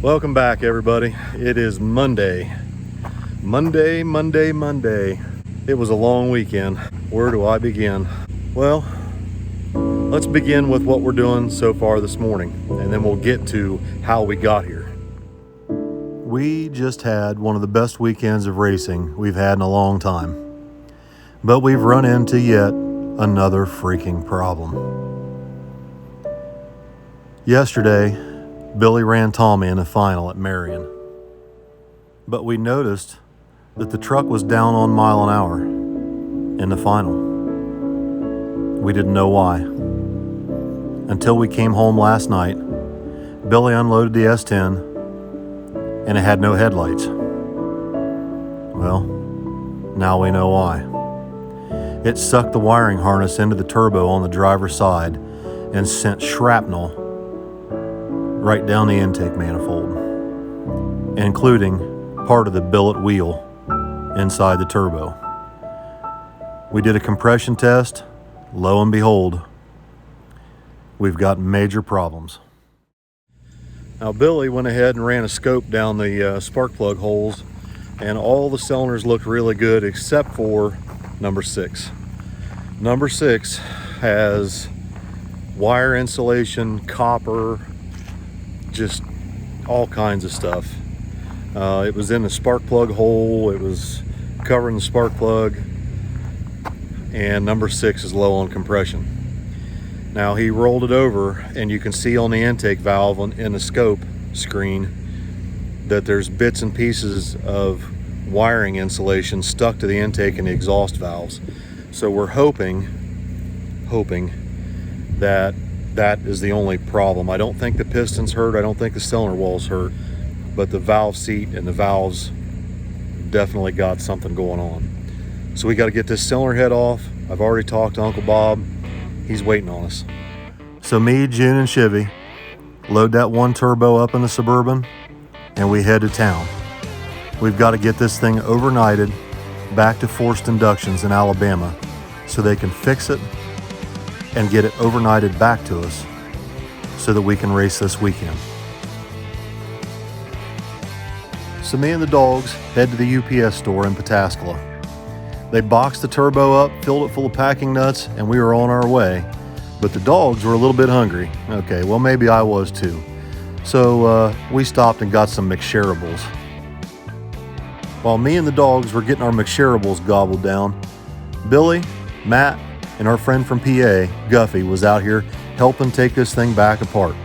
Welcome back, everybody. It is Monday. Monday. It was a long weekend. Where do I begin? Well, let's begin with what we're doing so far this morning, and then we'll get to how we got here. We just had one of the best weekends of racing we've had in a long time. But we've run into yet another freaking problem. Yesterday, Billy ran Tommy in the final at Marion. But we noticed that the truck was down on mile an hour in the final. We didn't know why. Until we came home last night, Billy unloaded the S10 and it had no headlights. Well, now we know why. It sucked the wiring harness into the turbo on the driver's side and sent shrapnel right down the intake manifold, including part of the billet wheel inside the turbo. We did a compression test. Lo and behold, we've got major problems. Now Billy went ahead and ran a scope down the spark plug holes, and all the cylinders looked really good except for number 6. Number 6 has wire insulation, copper, just all kinds of stuff. It was in the spark plug hole, it was covering the spark plug, and number 6 is low on compression. Now he rolled it over, and you can see on the intake valve in the scope screen that there's bits and pieces of wiring insulation stuck to the intake and the exhaust valves. So we're hoping that is the only problem. I don't think the piston's hurt, I don't think the cylinder wall's hurt, but the valve seat and the valves definitely got something going on. So we got to get this cylinder head off. I've already talked to Uncle Bob. He's waiting on us. So me, June, and Chevy load that one turbo up in the Suburban and we head to town. We've got to get this thing overnighted back to Forced Inductions in Alabama so they can fix it and get it overnighted back to us so that we can race this weekend. So me and the dogs head to the UPS store in Pataskala. They boxed the turbo up, filled it full of packing nuts, and we were on our way. But the dogs were a little bit hungry. Okay, well maybe I was too. So we stopped and got some McShareables. While me and the dogs were getting our McShareables gobbled down, Billy, Matt, and our friend from PA, Guffey, was out here helping take this thing back apart.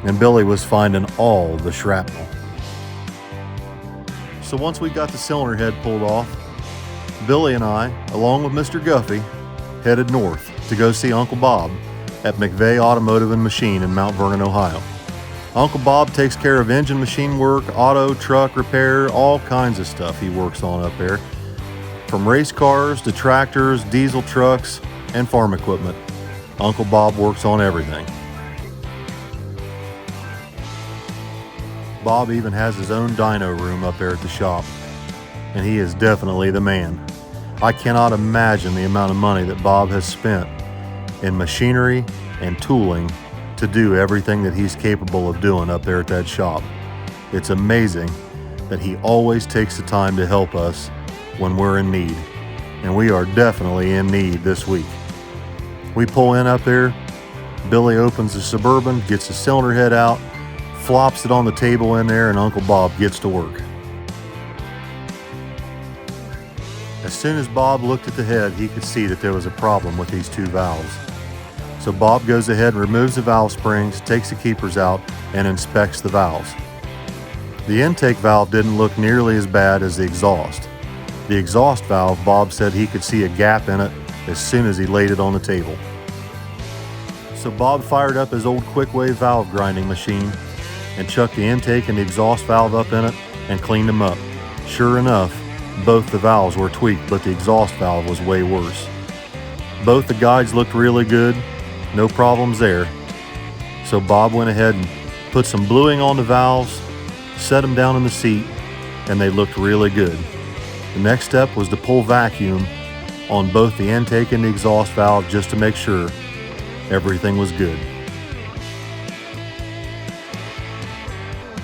And Billy was finding all the shrapnel. So once we got the cylinder head pulled off, Billy and I, along with Mr. Guffey, headed north to go see Uncle Bob at McVeigh Automotive and Machine in Mount Vernon, Ohio. Uncle Bob takes care of engine machine work, auto, truck repair, all kinds of stuff he works on up there. From race cars to tractors, diesel trucks, and farm equipment. Uncle Bob works on everything. Bob even has his own dyno room up there at the shop, and he is definitely the man. I cannot imagine the amount of money that Bob has spent in machinery and tooling to do everything that he's capable of doing up there at that shop. It's amazing that he always takes the time to help us when we're in need, and we are definitely in need this week. We pull in up there, Billy opens the Suburban, gets the cylinder head out, flops it on the table in there, and Uncle Bob gets to work. As soon as Bob looked at the head, he could see that there was a problem with these two valves. So Bob goes ahead and removes the valve springs, takes the keepers out, and inspects the valves. The intake valve didn't look nearly as bad as the exhaust. The exhaust valve, Bob said he could see a gap in it as soon as he laid it on the table. So Bob fired up his old quick wave valve grinding machine and chucked the intake and the exhaust valve up in it and cleaned them up. Sure enough, both the valves were tweaked, but the exhaust valve was way worse. Both the guides looked really good, no problems there. So Bob went ahead and put some bluing on the valves, set them down in the seat, and they looked really good. The next step was to pull vacuum on both the intake and the exhaust valve just to make sure everything was good.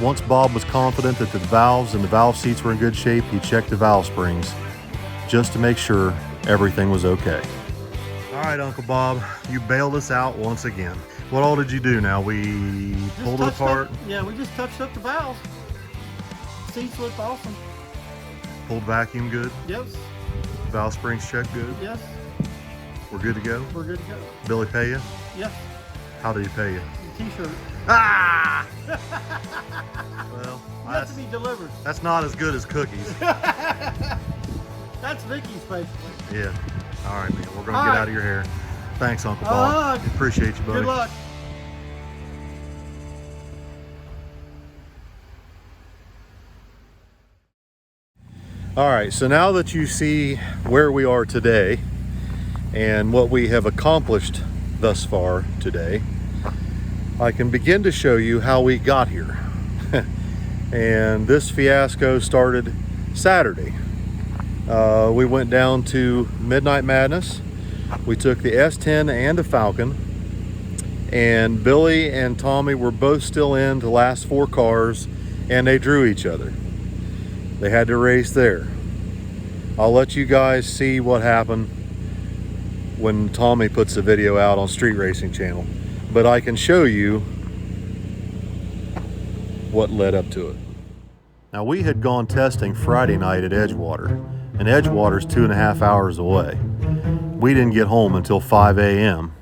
Once Bob was confident that the valves and the valve seats were in good shape, he checked the valve springs just to make sure everything was okay. All right, Uncle Bob, you bailed us out once again. What all did you do now? We pulled it apart? Yeah, we just touched up the valves. Seats look awesome. Pulled vacuum good? Yes. Valve springs checked good? Yes. We're good to go? We're good to go. Billy pay you? Yes. How did he pay you? T-shirt. Ah! Well, That's to be delivered. That's not as good as cookies. That's Vicky's basically. Yeah. All right, man. We're going to get out of your hair. Thanks, Uncle Bob. Appreciate you, buddy. Good luck. All right, so now that you see where we are today and what we have accomplished thus far today, I can begin to show you how we got here. And this fiasco started Saturday. We went down to Midnight Madness. We took the S10 and the Falcon, and Billy and Tommy were both still in the last 4 cars, and they drew each other. They had to race there. I'll let you guys see what happened when Tommy puts the video out on Street Racing Channel, but I can show you what led up to it. Now, we had gone testing Friday night at Edgewater, and Edgewater's 2.5 hours away. We didn't get home until 5 a.m.,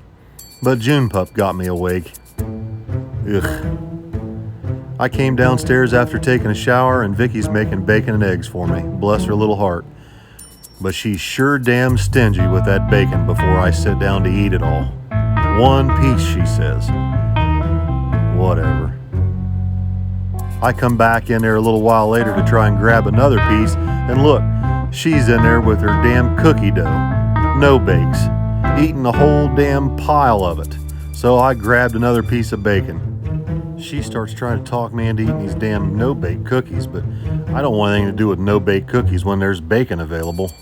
but June Pup got me awake. Ugh. I came downstairs after taking a shower, and Vicky's making bacon and eggs for me. Bless her little heart. But she's sure damn stingy with that bacon before I sit down to eat it all. 1 piece, she says. Whatever. I come back in there a little while later to try and grab another piece, and look, she's in there with her damn cookie dough. No bakes. Eating the whole damn pile of it. So I grabbed another piece of bacon. She starts trying to talk me into eating these damn no-bake cookies, but I don't want anything to do with no-bake cookies when there's bacon available.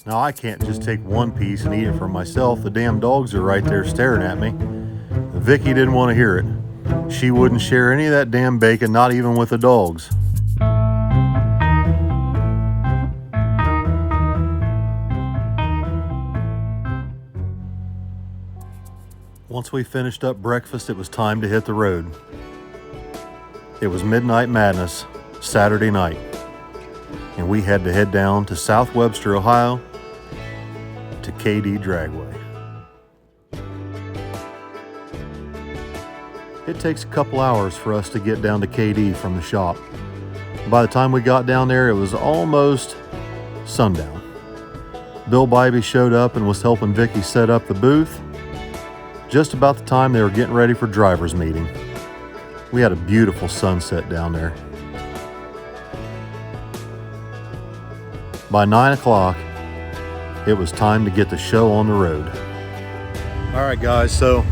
Now, I can't just take 1 piece and eat it for myself. The damn dogs are right there staring at me. Vicky didn't want to hear it. She wouldn't share any of that damn bacon, not even with the dogs. Once we finished up breakfast, it was time to hit the road. It was Midnight Madness, Saturday night, and we had to head down to South Webster, Ohio, to KD Dragway. It takes a couple hours for us to get down to KD from the shop. By the time we got down there, it was almost sundown. Bill Bybee showed up and was helping Vicky set up the booth just about the time they were getting ready for driver's meeting. We had a beautiful sunset down there. By 9 o'clock, it was time to get the show on the road. All right, guys, so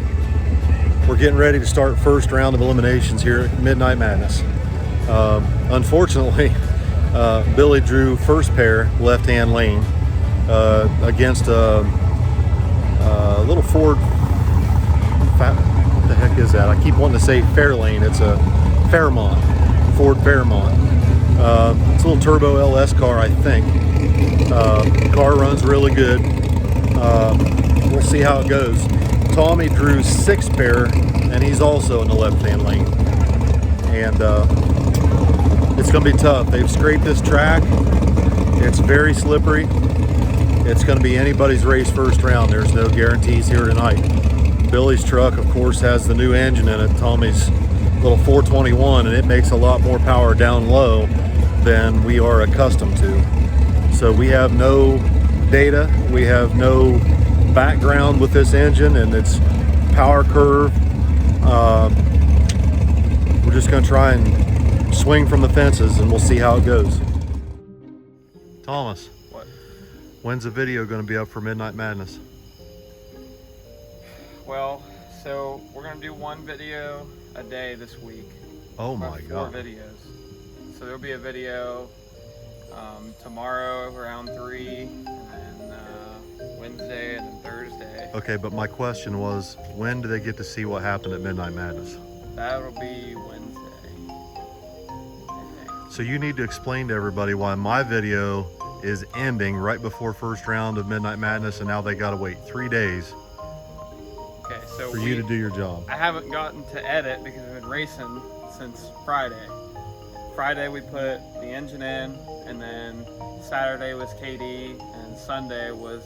we're getting ready to start first round of eliminations here at Midnight Madness. Unfortunately, Billy drew first pair left-hand lane against a little Ford. What the heck is that? I keep wanting to say Fairlane. It's a Fairmont, Ford Fairmont. It's a little turbo LS car, I think. Car runs really good. We'll see how it goes. Tommy drew 6 pair, and he's also in the left-hand lane. And it's going to be tough. They've scraped this track. It's very slippery. It's going to be anybody's race first round. There's no guarantees here tonight. Billy's truck, of course, has the new engine in it, Tommy's little 421, and it makes a lot more power down low than we are accustomed to. So we have no data, we have no background with this engine and its power curve. We're just going to try and swing from the fences, and we'll see how it goes. Thomas, what? When's the video going to be up for Midnight Madness? Well, so we're going to do 1 video a day this week. Oh my God. 4 videos. So there'll be a video tomorrow around 3, and then Wednesday, and then Thursday. Okay, but my question was, when do they get to see what happened at Midnight Madness? That'll be Wednesday. So you need to explain to everybody why my video is ending right before first round of Midnight Madness, and now they gotta wait 3 days Okay, so for you to do your job. I haven't gotten to edit because we've been racing since Friday. Friday we put the engine in, and then Saturday was KD, and Sunday was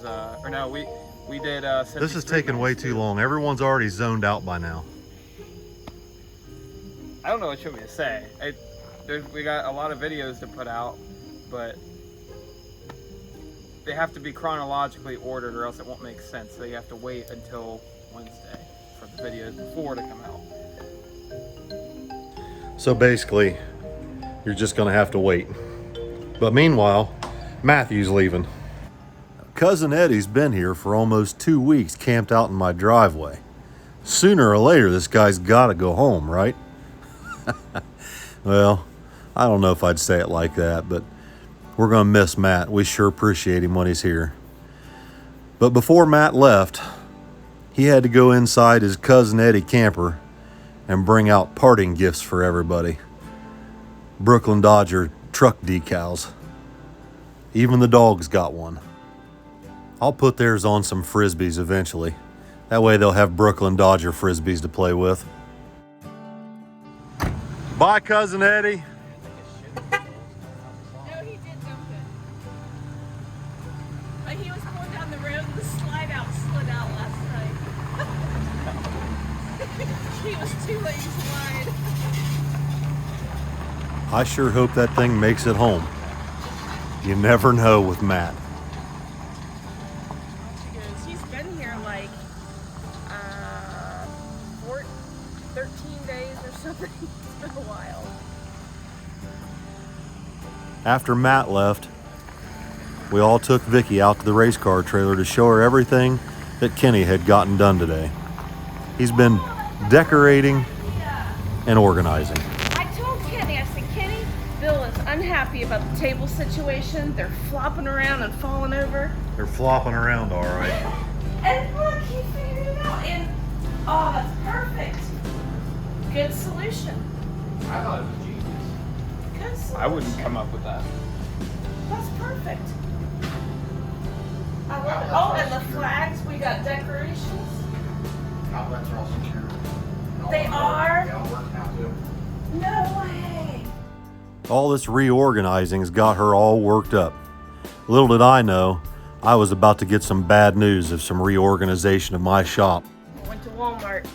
we did. This is taking way too long. Everyone's already zoned out by now. I don't know what you want me to say. We got a lot of videos to put out, but they have to be chronologically ordered or else it won't make sense. So you have to wait until Wednesday for the videos before to come out. So basically, you're just gonna have to wait. But meanwhile, Matthew's leaving. Cousin Eddie's been here for almost 2 weeks, camped out in my driveway. Sooner or later, this guy's gotta go home, right? Well, I don't know if I'd say it like that, but we're gonna miss Matt. We sure appreciate him when he's here. But before Matt left, he had to go inside his Cousin Eddie camper and bring out parting gifts for everybody. Brooklyn Dodger truck decals. Even the dogs got one. I'll put theirs on some Frisbees eventually. That way they'll have Brooklyn Dodger Frisbees to play with. Bye, Cousin Eddie. No, he did dump it. But he was going down the road and the slide out slid out last night. He was too late to slide. I sure hope that thing makes it home. You never know with Matt. He's been here like 13 days or something. It's been a while. After Matt left, we all took Vicky out to the race car trailer to show her everything that Kenny had gotten done today. He's been decorating and organizing. I told Kenny, I said, Kenny, Bill is unhappy about the table situation. They're flopping around and falling over. They're flopping around all right. And look, he figured it out. And oh, that's perfect. Good solution. I thought it was genius. Good solution. I wouldn't come up with that. That's perfect. I love it. Oh, and the flags, we got decorations. Outlets are also secure. They are? They all work now too. No way. All this reorganizing's got her all worked up. Little did I know, I was about to get some bad news of some reorganization of my shop. I went to Walmart.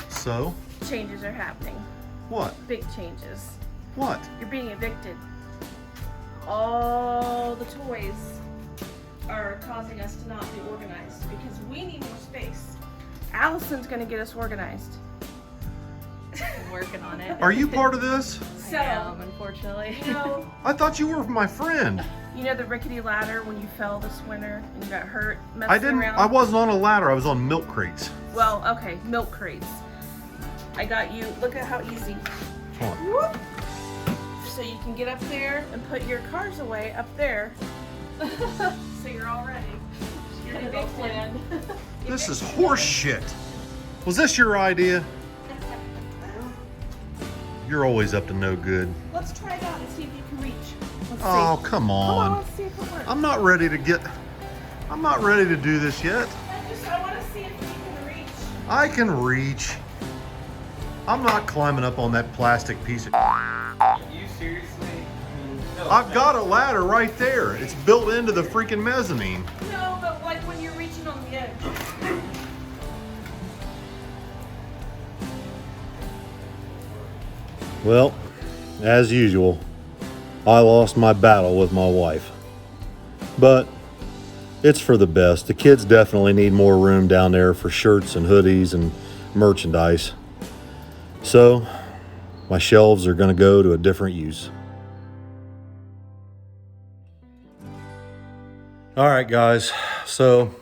So? Changes are happening. What? Big changes. What? You're being evicted. All the toys are causing us to not be organized because we need more space. Allison's gonna get us organized. I'm working on it. Are you part of this? So, I am, unfortunately. you know, I thought you were my friend. the rickety ladder when you fell this winter and you got hurt messing I didn't, around? I wasn't on a ladder, I was on milk crates. Well, okay, milk crates. I got you, look at how easy. Come on. Whoop. So you can get up there and put your cars away up there. So you're all ready. You're Pretty well evicted. planned. This is horse shit. Was this your idea? You're always up to no good. Let's try it out and see if you can reach. Let's Oh, see. come Come on, on. let's see if it works. I'm not ready to do this yet. I want to see if you can reach. I can reach. I'm not climbing up on that plastic piece of. You seriously? No, I've got a ladder right there. It's built into the freaking mezzanine. No, but like when you're reaching on the edge. Well, as usual, I lost my battle with my wife. But it's for the best. The kids definitely need more room down there for shirts and hoodies and merchandise. So, my shelves are going to go to a different use. All right, guys. So,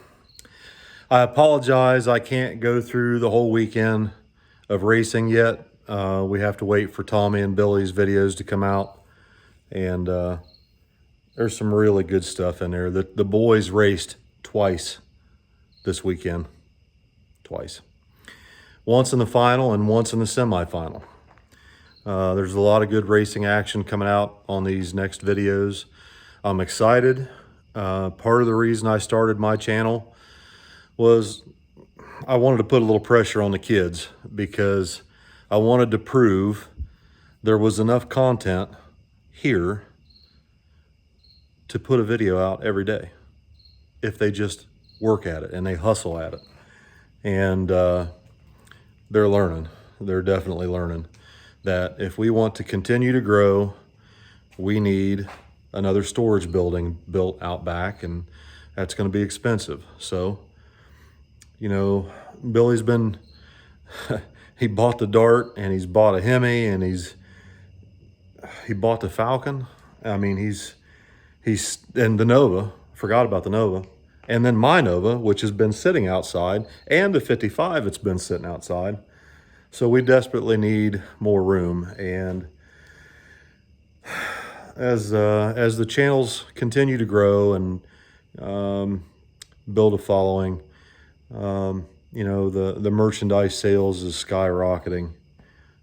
I apologize. I can't go through the whole weekend of racing yet. We have to wait for Tommy and Billy's videos to come out. And there's some really good stuff in there. The boys raced twice this weekend. Twice. Once in the final and once in the semifinal. There's a lot of good racing action coming out on these next videos. I'm excited. Part of the reason I started my channel was I wanted to put a little pressure on the kids because I wanted to prove there was enough content here to put a video out every day if they just work at it and they hustle at it. And they're learning. They're definitely learning that if we want to continue to grow, we need another storage building built out back, and that's going to be expensive. So, you know, Billy's been, he bought the Dart and he's bought a Hemi and he bought the Falcon. I mean, he's, and the Nova, forgot about the Nova. And then my Nova, which has been sitting outside, and the 55, it's been sitting outside. So we desperately need more room. And as the channels continue to grow and build a following, you know, the merchandise sales is skyrocketing.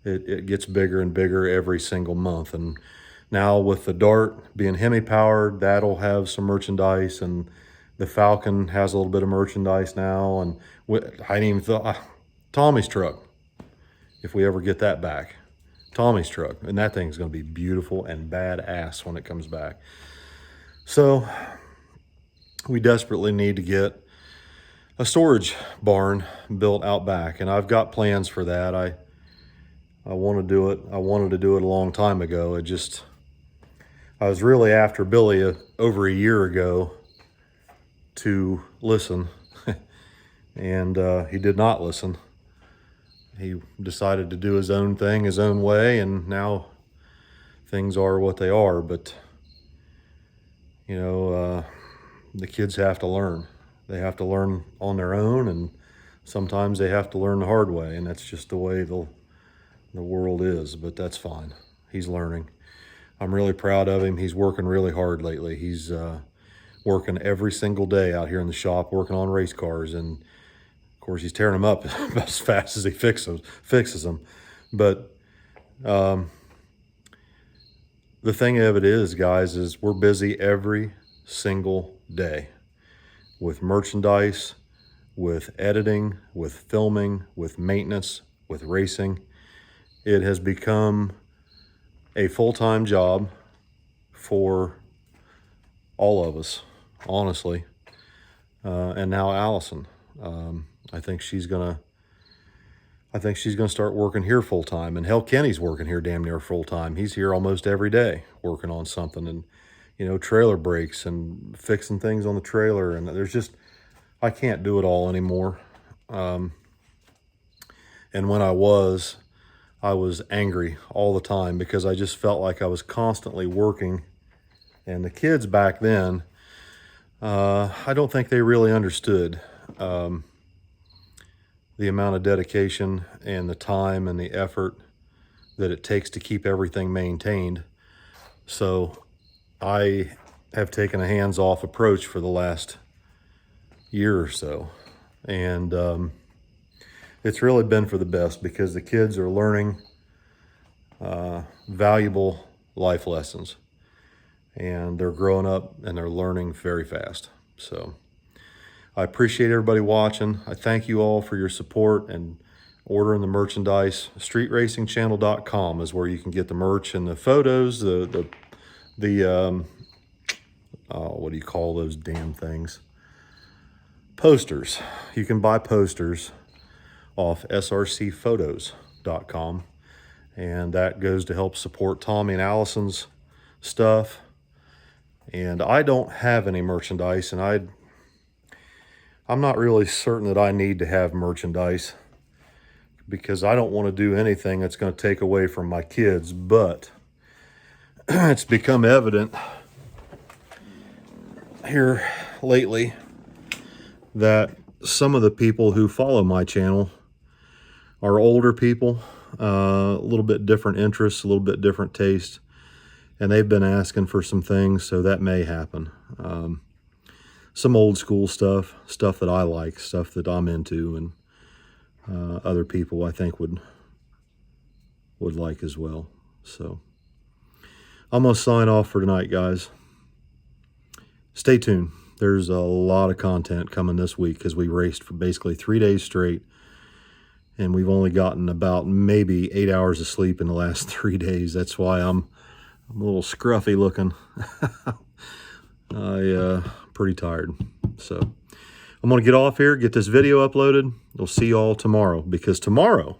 It gets bigger and bigger every single month. And now with the Dart being Hemi powered, that'll have some merchandise, and the Falcon has a little bit of merchandise now. And I didn't even thought, Tommy's truck, if we ever get that back, Tommy's truck, and that thing's going to be beautiful and badass when it comes back. So we desperately need to get a storage barn built out back, and I've got plans for that. I want to do it. I wanted to do it a long time ago. I was really after Billy over a year ago to listen, and he did not listen. He decided to do his own thing, his own way, and now things are what they are. But, you know, the kids have to learn. They have to learn on their own, and sometimes they have to learn the hard way, and that's just the way the world is, but that's fine. He's learning. I'm really proud of him. He's working really hard lately. He's working every single day out here in the shop, working on race cars, and of course he's tearing them up as fast as he fixes them. But the thing of it is, guys, is we're busy every single day with merchandise, with editing, with filming, with maintenance, with racing. It has become a full-time job for all of us, honestly. And now Allison, I think she's gonna start working here full-time. And hell, Kenny's working here damn near full-time. He's here almost every day working on something, and, you know, trailer brakes and fixing things on the trailer. And there's just, I can't do it all anymore. And when I was angry all the time because I just felt like I was constantly working. And the kids back then, I don't think they really understood the amount of dedication and the time and the effort that it takes to keep everything maintained. So I have taken a hands-off approach for the last year or so. And it's really been for the best because the kids are learning valuable life lessons, and they're growing up and they're learning very fast. So I appreciate everybody watching. I thank you all for your support and ordering the merchandise. StreetRacingChannel.com is where you can get the merch and the photos, the what do you call those damn things? Posters. You can buy posters off srcphotos.com, and that goes to help support Tommy and Allison's stuff. And I don't have any merchandise, and I'm not really certain that I need to have merchandise because I don't want to do anything that's going to take away from my kids. But it's become evident here lately that some of the people who follow my channel are older people, a little bit different interests, a little bit different taste, and they've been asking for some things, so that may happen. Some old school stuff that I like, stuff that I'm into, and other people I think would would like as well. So I'm going to sign off for tonight, guys. Stay tuned. There's a lot of content coming this week because we raced for basically 3 days straight, and we've only gotten about maybe 8 hours of sleep in the last 3 days. That's why I'm a little scruffy looking. Pretty tired. So I'm going to get off here, get this video uploaded. We'll see you all tomorrow, because tomorrow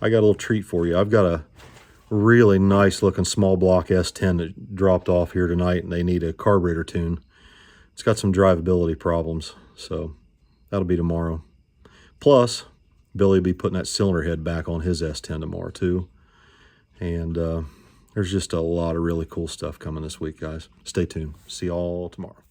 I got a little treat for you. I've got a really nice looking small block S10 that dropped off here tonight, and they need a carburetor tune. It's got some drivability problems, so that'll be tomorrow. Plus, Billy will be putting that cylinder head back on his S10 tomorrow too. And there's just a lot of really cool stuff coming this week, guys. Stay tuned. See y'all tomorrow.